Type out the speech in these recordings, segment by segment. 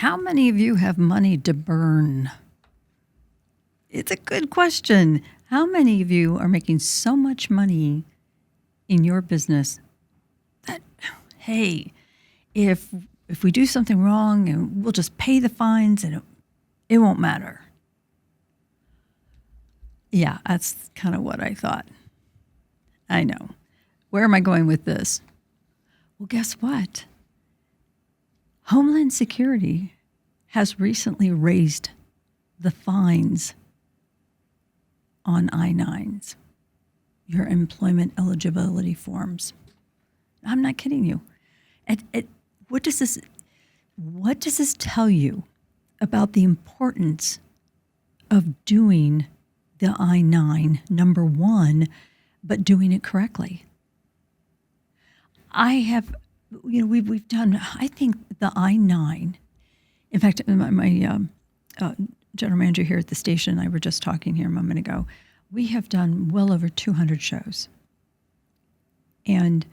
How many of you have money to burn? It's a good question. How many of you are making so much money in your business that, hey, if we do something wrong and we'll just pay the fines and it won't matter? Yeah, that's kind of what I thought. I know. Where am I going with this? Well, guess what? Homeland Security has recently raised the fines on I-9s, your employment eligibility forms. I'm not kidding you. What does this tell you about the importance of doing the I-9, number one, but doing it correctly? We've done, I think, the I-9. In fact, my general manager here at the station and I were just talking here a moment ago. We have done well over 200 shows. And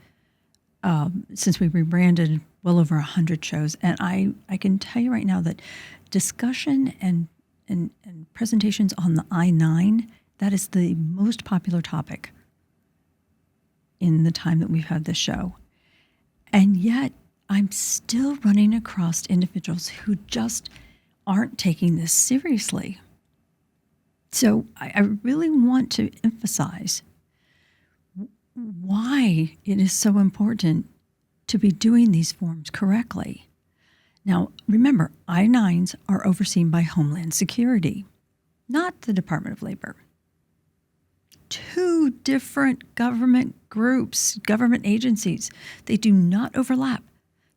since we rebranded, well over 100 shows. And I can tell you right now that discussion and presentations on the I-9, that is the most popular topic in the time that we've had this show. And yet, I'm still running across individuals who just aren't taking this seriously. So I really want to emphasize why it is so important to be doing these forms correctly. Now, remember, I-9s are overseen by Homeland Security, not the Department of Labor. Two different government groups, government agencies. They do not overlap.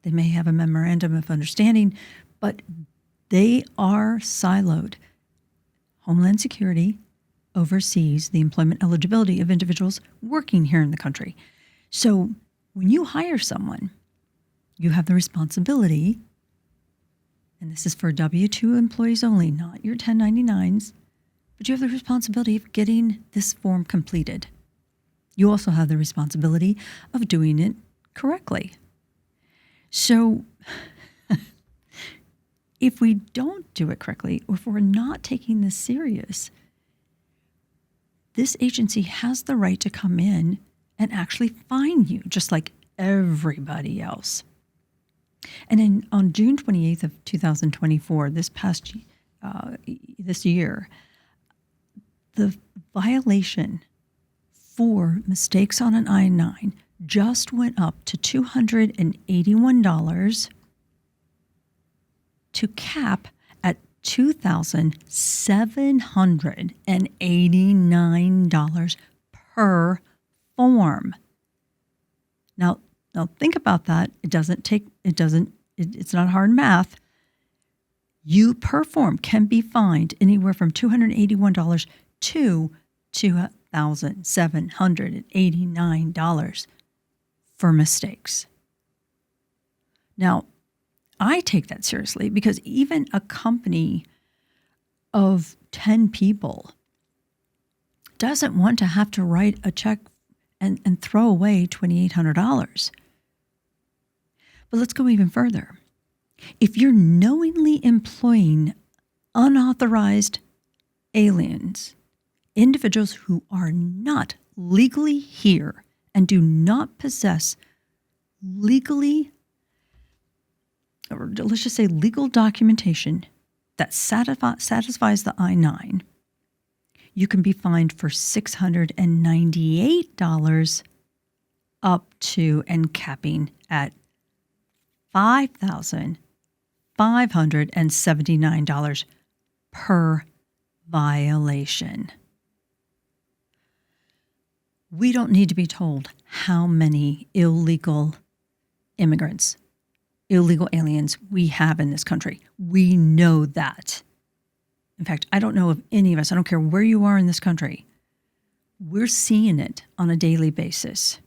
They may have a memorandum of understanding, but they are siloed. Homeland Security oversees the employment eligibility of individuals working here in the country. So when you hire someone, you have the responsibility, and this is for W-2 employees only, not your 1099s, but you have the responsibility of getting this form completed. You also have the responsibility of doing it correctly. So if we don't do it correctly, or if we're not taking this serious, this agency has the right to come in and actually fine you, just like everybody else. And on June 28th of 2024, this year, the violation for mistakes on an I-9 just went up to $281 to cap at $2,789 per form. Now think about that. It's not hard math. You per form can be fined anywhere from $281 to $2,789 for mistakes. Now, I take that seriously because even a company of 10 people doesn't want to have to write a check and throw away $2,800. But let's go even further. If you're knowingly employing unauthorized aliens, individuals who are not legally here and do not possess legal documentation that satisfies the I-9, you can be fined for $698 up to and capping at $5,579 per violation. We don't need to be told how many illegal immigrants, illegal aliens we have in this country. We know that. In fact, I don't know of any of us, I don't care where you are in this country, we're seeing it on a daily basis.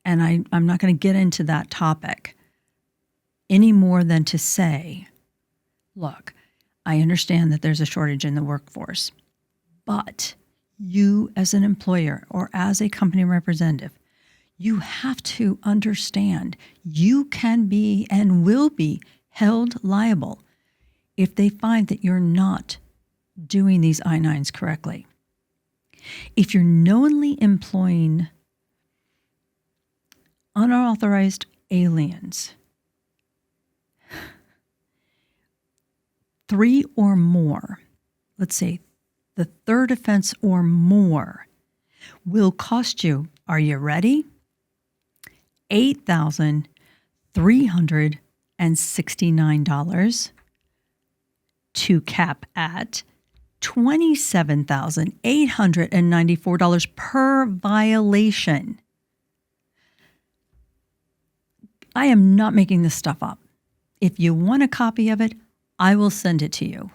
And I'm not going to get into that topic any more than to say, look, I understand that there's a shortage in the workforce, but you as an employer or as a company representative, you have to understand you can be and will be held liable if they find that you're not doing these I-9s correctly. If you're knowingly employing unauthorized aliens, 3 or more, let's say the third offense or more, will cost you, are you ready? $8,369 to cap at $27,894 per violation. I am not making this stuff up. If you want a copy of it, I will send it to you.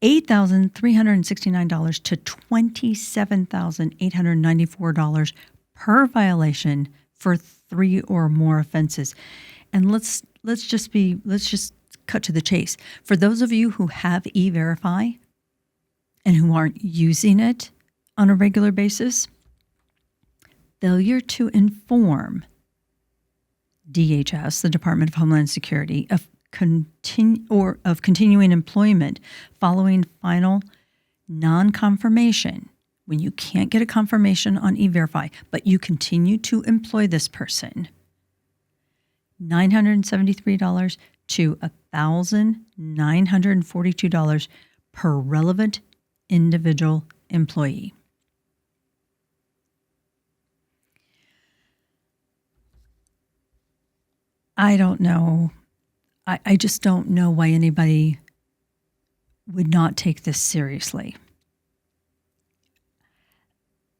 $8,369 to $27,894 per violation for 3 or more offenses. And let's just cut to the chase. For those of you who have E-Verify and who aren't using it on a regular basis, failure to inform DHS, the Department of Homeland Security, of continuing employment following final non-confirmation, when you can't get a confirmation on E-Verify, but you continue to employ this person, $973 to $1,942 per relevant individual employee. I don't know. I just don't know why anybody would not take this seriously.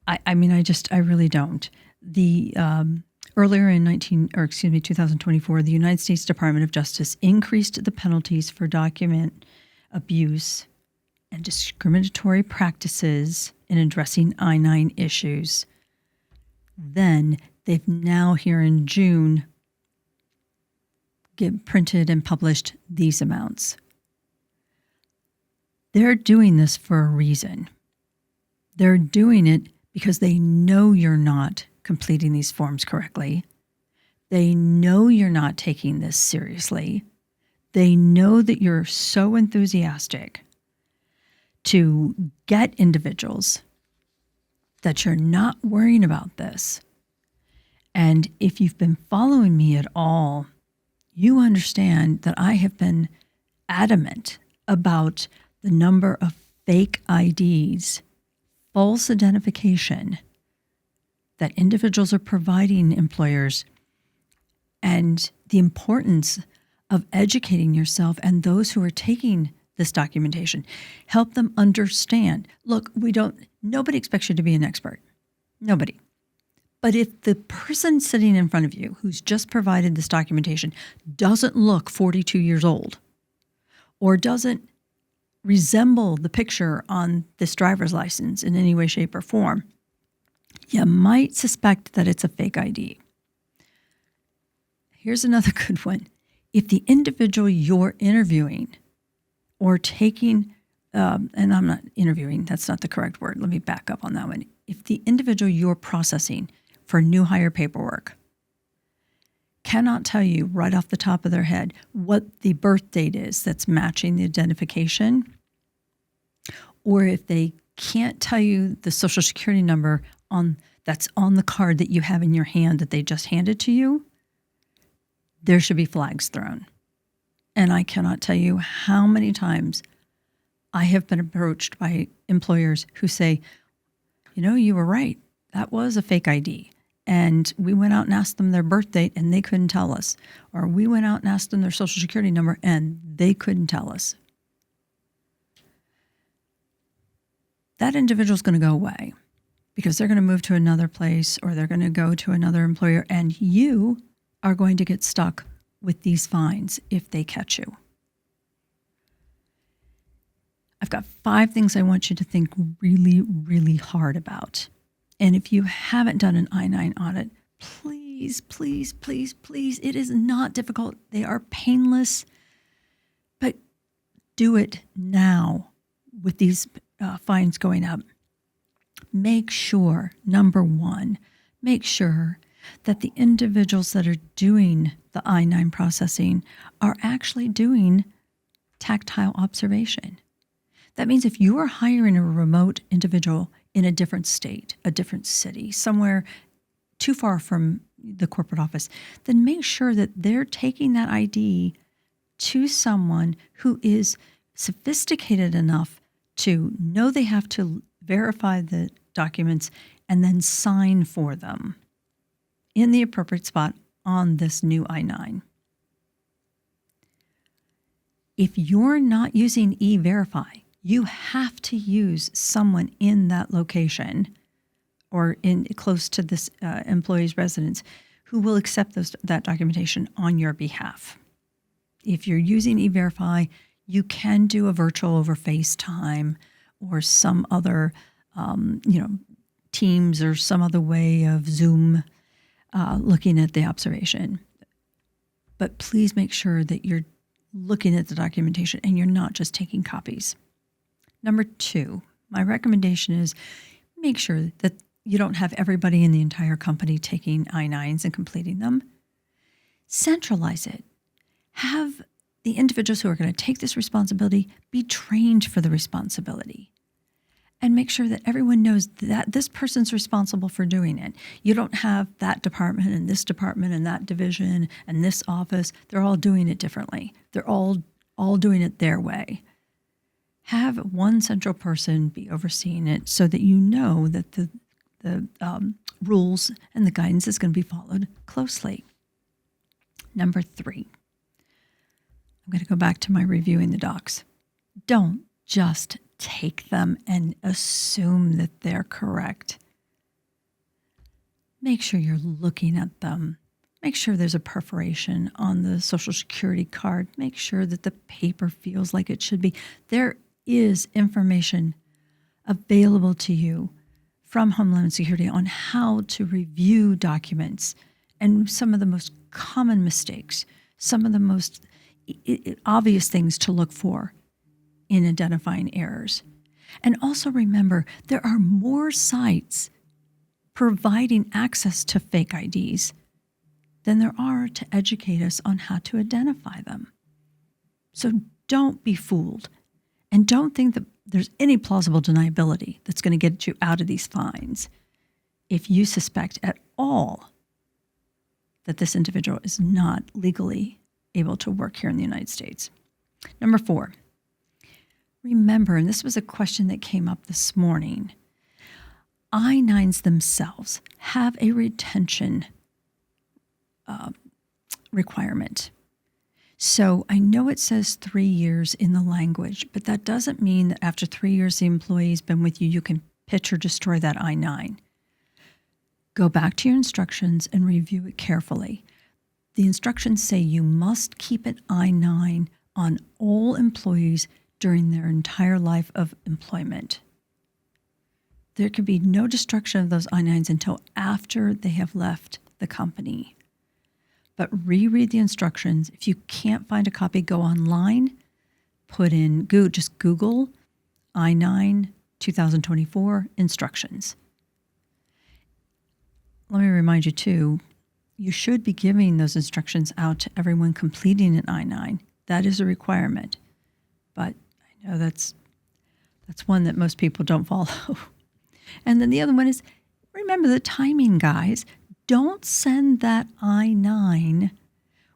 I really don't. Earlier in 2024, the United States Department of Justice increased the penalties for document abuse and discriminatory practices in addressing I-9 issues. Then they've now, here in June, printed and published these amounts. They're doing this for a reason. They're doing it because they know you're not completing these forms correctly. They know you're not taking this seriously. They know that you're so enthusiastic to get individuals that you're not worrying about this. And if you've been following me at all, you understand that I have been adamant about the number of fake IDs, false identification that individuals are providing employers, and the importance of educating yourself and those who are taking this documentation. Help them understand. Look, nobody expects you to be an expert. Nobody. But if the person sitting in front of you who's just provided this documentation doesn't look 42 years old or doesn't resemble the picture on this driver's license in any way, shape, or form, you might suspect that it's a fake ID. Here's another good one. If the individual you're interviewing or taking, and I'm not interviewing, that's not the correct word. Let me back up on that one. If the individual you're processing for new hire paperwork cannot tell you right off the top of their head what the birth date is that's matching the identification, or if they can't tell you the Social Security number that's on the card that you have in your hand that they just handed to you, there should be flags thrown. And I cannot tell you how many times I have been approached by employers who say, you were right. That was a fake ID. And we went out and asked them their birth date and they couldn't tell us. Or we went out and asked them their Social Security number and they couldn't tell us. That individual's going to go away because they're going to move to another place or they're going to go to another employer, and you are going to get stuck with these fines if they catch you. I've got 5 things I want you to think really, really hard about. And if you haven't done an I-9 audit, please, please, please, please, it is not difficult. They are painless, but do it now with these fines going up. Make sure, number one, make sure that the individuals that are doing the I-9 processing are actually doing tactile observation. That means if you are hiring a remote individual in a different state, a different city, somewhere too far from the corporate office, then make sure that they're taking that ID to someone who is sophisticated enough to know they have to verify the documents and then sign for them in the appropriate spot on this new I-9. If you're not using E-Verify, you have to use someone in that location or in close to this employee's residence who will accept that documentation on your behalf. If you're using E-Verify, you can do a virtual over FaceTime or some other, Teams or some other way of Zoom looking at the observation. But please make sure that you're looking at the documentation and you're not just taking copies. Number 2, my recommendation is make sure that you don't have everybody in the entire company taking I-9s and completing them. Centralize it. Have the individuals who are going to take this responsibility be trained for the responsibility. And make sure that everyone knows that this person's responsible for doing it. You don't have that department and that division and this office. They're all doing it differently. They're all doing it their way. Have one central person be overseeing it so that you know that the rules and the guidance is going to be followed closely. Number 3, I'm going to go back to my reviewing the docs. Don't just take them and assume that they're correct. Make sure you're looking at them. Make sure there's a perforation on the Social Security card. Make sure that the paper feels like it should be. There is information available to you from Homeland Security on how to review documents and some of the most common mistakes, some of the most obvious things to look for in identifying errors. And also remember, there are more sites providing access to fake IDs than there are to educate us on how to identify them. So don't be fooled. And don't think that there's any plausible deniability that's going to get you out of these fines if you suspect at all that this individual is not legally able to work here in the United States. Number 4, remember, and this was a question that came up this morning, I-9s themselves have a retention requirement. So I know it says 3 years in the language, but that doesn't mean that after 3 years the employee's been with you, you can pitch or destroy that I-9. Go back to your instructions and review it carefully. The instructions say you must keep an I-9 on all employees during their entire life of employment. There could be no destruction of those I-9s until after they have left the company. But reread the instructions. If you can't find a copy, go online, just Google I-9 2024 instructions. Let me remind you too, you should be giving those instructions out to everyone completing an I-9. That is a requirement. But I know that's one that most people don't follow. And then the other one is, remember the timing, guys. Don't send that I-9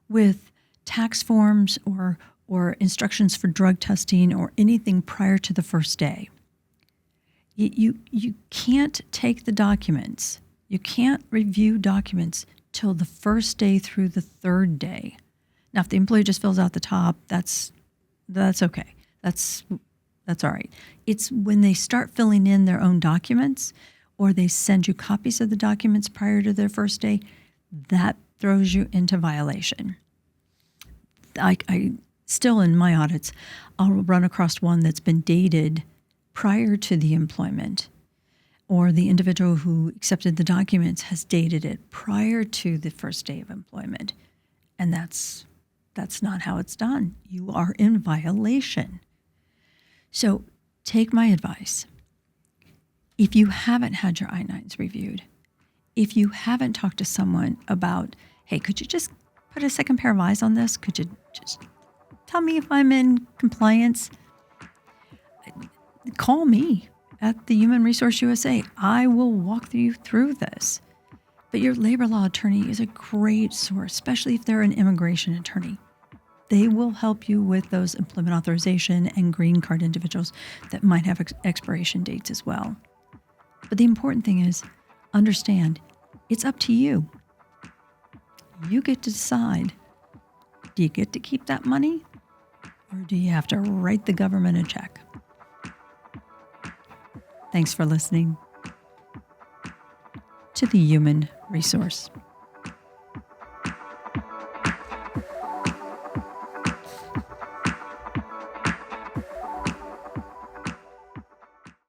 with tax forms or instructions for drug testing or anything prior to the first day. You can't take the documents. You can't review documents till the first day through the third day. Now, if the employee just fills out the top, that's okay. That's all right. It's when they start filling in their own documents or they send you copies of the documents prior to their first day, that throws you into violation. I still, in my audits, I'll run across one that's been dated prior to the employment, or the individual who accepted the documents has dated it prior to the first day of employment. And that's not how it's done. You are in violation. So take my advice. If you haven't had your I-9s reviewed, if you haven't talked to someone about, hey, could you just put a second pair of eyes on this? Could you just tell me if I'm in compliance? Call me at the Human Resource USA. I will walk you through this. But your labor law attorney is a great source, especially if they're an immigration attorney. They will help you with those employment authorization and green card individuals that might have expiration dates as well. But the important thing is, understand, it's up to you. You get to decide, do you get to keep that money or do you have to write the government a check? Thanks for listening to the Human Resource.